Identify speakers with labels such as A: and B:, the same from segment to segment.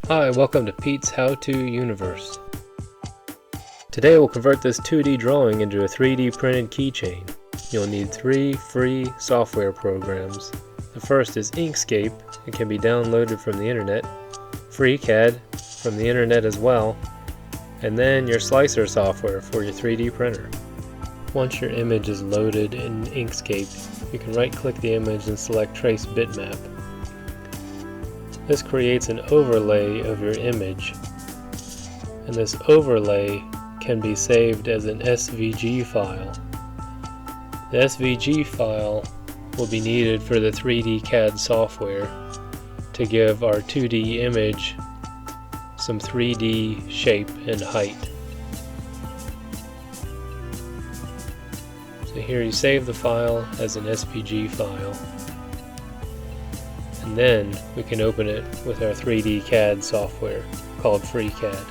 A: Hi, welcome to Pete's How-To Universe. Today we'll convert this 2D drawing into a 3D printed keychain. You'll need 3 free software programs. The first is Inkscape. It can be downloaded from the internet. FreeCAD from the internet as well. And then your slicer software for your 3D printer. Once your image is loaded in Inkscape, you can right-click the image and select Trace Bitmap. This creates an overlay of your image, and this overlay can be saved as an SVG file. The SVG file will be needed for the 3D CAD software to give our 2D image some 3D shape and height. So here you save the file as an SVG file. And then we can open it with our 3D CAD software called FreeCAD.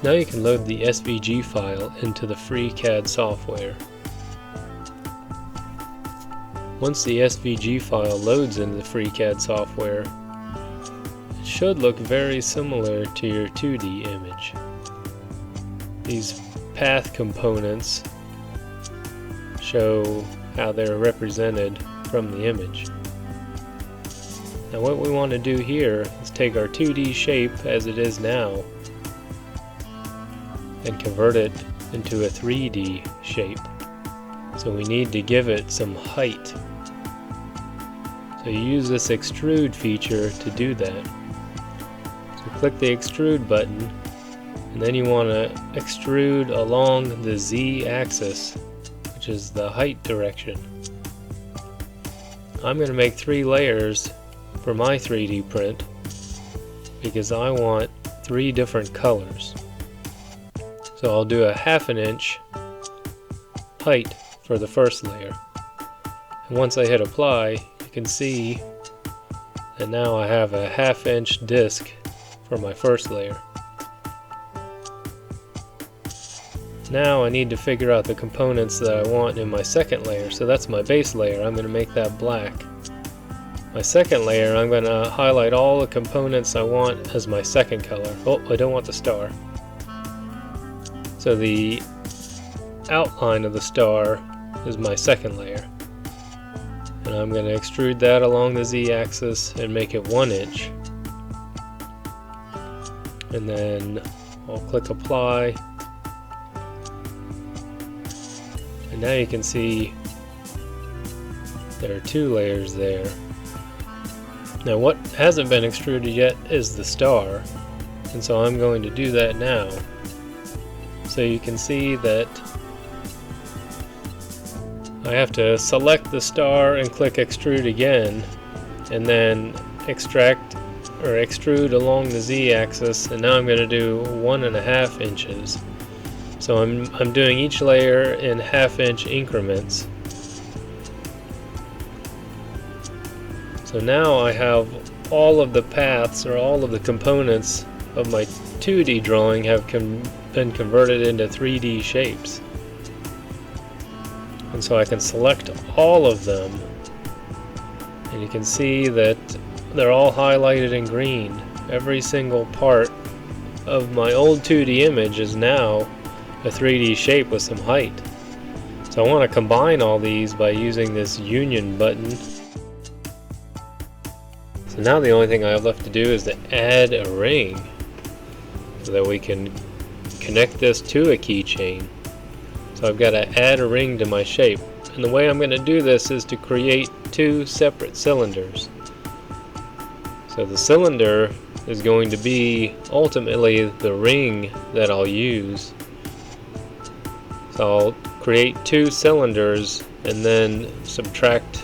A: Now you can load the SVG file into the FreeCAD software. Once the SVG file loads into the FreeCAD software, it should look very similar to your 2D image. These path components show how they're represented from the image. Now what we want to do here is take our 2D shape as it is now and convert it into a 3D shape. So we need to give it some height. So you use this extrude feature to do that. So click the extrude button, and then you want to extrude along the Z axis, which is the height direction. I'm going to make 3 layers for my 3D print because I want 3 different colors. So I'll do a 1/2 inch height for the first layer. And once I hit apply, you can see that now I have a 1/2 inch disc for my first layer. Now I need to figure out the components that I want in my second layer. So that's my base layer. I'm going to make that black. My second layer, I'm going to highlight all the components I want as my second color. Oh, I don't want the star. So the outline of the star is my second layer. And I'm going to extrude that along the Z-axis and make it 1 inch. And then I'll click apply. And now you can see there are 2 layers there. Now what hasn't been extruded yet is the star, and so I'm going to do that now. So you can see that I have to select the star and click extrude again, and then extract or extrude along the Z-axis, and now I'm going to do 1.5 inches. So I'm doing each layer in 1/2 inch increments. So now I have all of the paths or all of the components of my 2D drawing have been converted into 3D shapes. And so I can select all of them, and you can see that they're all highlighted in green. Every single part of my old 2D image is now a 3D shape with some height. So I want to combine all these by using this union button. So now the only thing I have left to do is to add a ring so that we can connect this to a keychain. So I've got to add a ring to my shape. And the way I'm going to do this is to create 2 separate cylinders. So the cylinder is going to be ultimately the ring that I'll use. So I'll create 2 cylinders and then subtract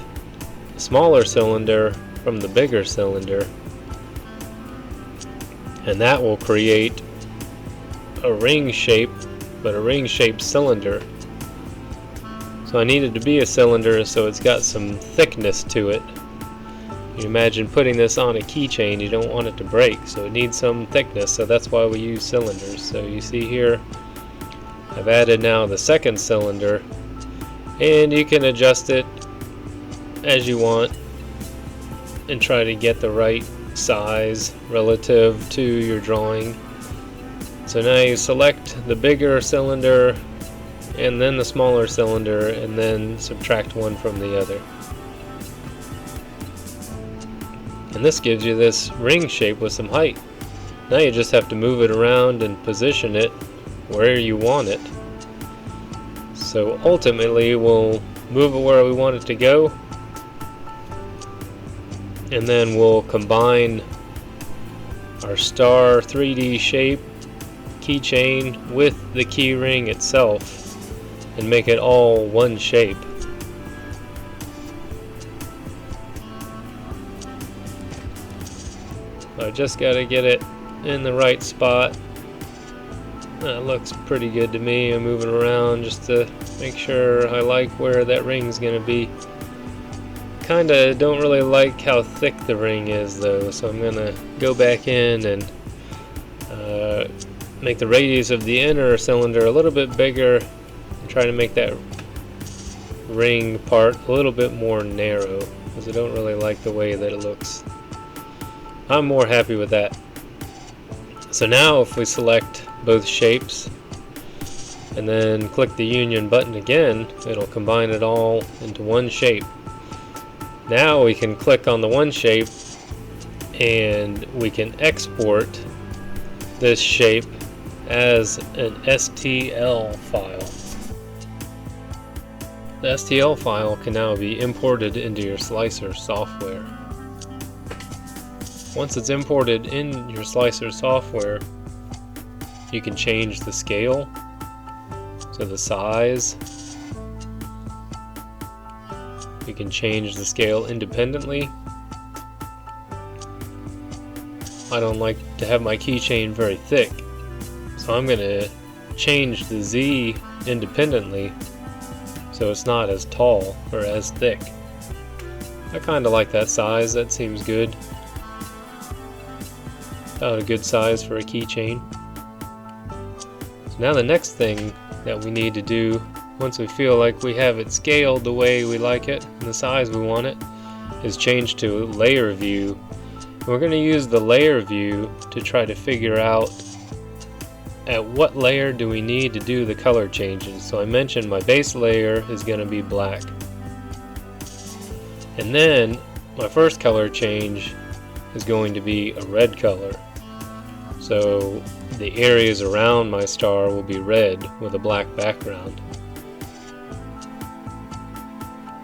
A: a smaller cylinder from the bigger cylinder, and that will create a ring shape, but a ring shaped cylinder. So I need it to be a cylinder so it's got some thickness to it. You imagine putting this on a keychain, you don't want it to break, so it needs some thickness, so that's why we use cylinders. So you see here I've added now the second cylinder, and you can adjust it as you want and try to get the right size relative to your drawing. So now you select the bigger cylinder and then the smaller cylinder, and then subtract one from the other. And this gives you this ring shape with some height. Now you just have to move it around and position it where you want it. So ultimately we'll move it where we want it to go, and then we'll combine our star 3D shape keychain with the key ring itself and make it all one shape. I just got to get it in the right spot. That looks pretty good to me. I'm moving around just to make sure I like where that ring's gonna be. Kinda don't really like how thick the ring is though, so I'm gonna go back in and make the radius of the inner cylinder a little bit bigger and try to make that ring part a little bit more narrow, because I don't really like the way that it looks. I'm more happy with that. So now if we select both shapes and then click the union button again, it'll combine it all into one shape. Now we can click on the one shape and we can export this shape as an STL file. The STL file can now be imported into your slicer software. Once it's imported in your slicer software, you can change the scale, so the size. You can change the scale independently. I don't like to have my keychain very thick, so I'm going to change the Z independently so it's not as tall or as thick. I kind of like that size. That seems good. About a good size for a keychain. So now the next thing that we need to do, once we feel like we have it scaled the way we like it and the size we want it, is change to layer view. We're going to use the layer view to try to figure out at what layer do we need to do the color changes. So I mentioned my base layer is going to be black, and then my first color change is going to be a red color. So the areas around my star will be red with a black background.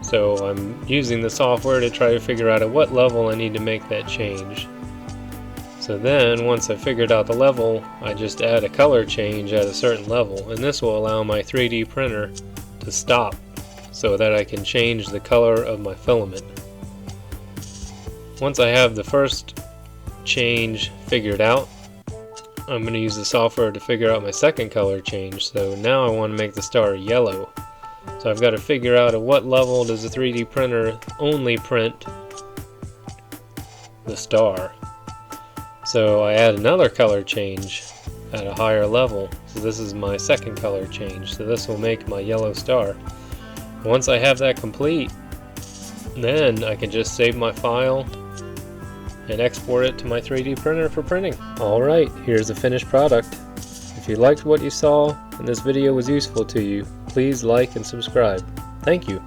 A: So I'm using the software to try to figure out at what level I need to make that change. So then once I've figured out the level, I just add a color change at a certain level, and this will allow my 3D printer to stop so that I can change the color of my filament. Once I have the first change figured out, I'm going to use the software to figure out my second color change. So now I want to make the star yellow. So I've got to figure out at what level does the 3D printer only print the star. So I add another color change at a higher level. So this is my second color change. So this will make my yellow star. Once I have that complete, then I can just save my file and export it to my 3D printer for printing. Alright, here's the finished product. If you liked what you saw and this video was useful to you, please like and subscribe. Thank you.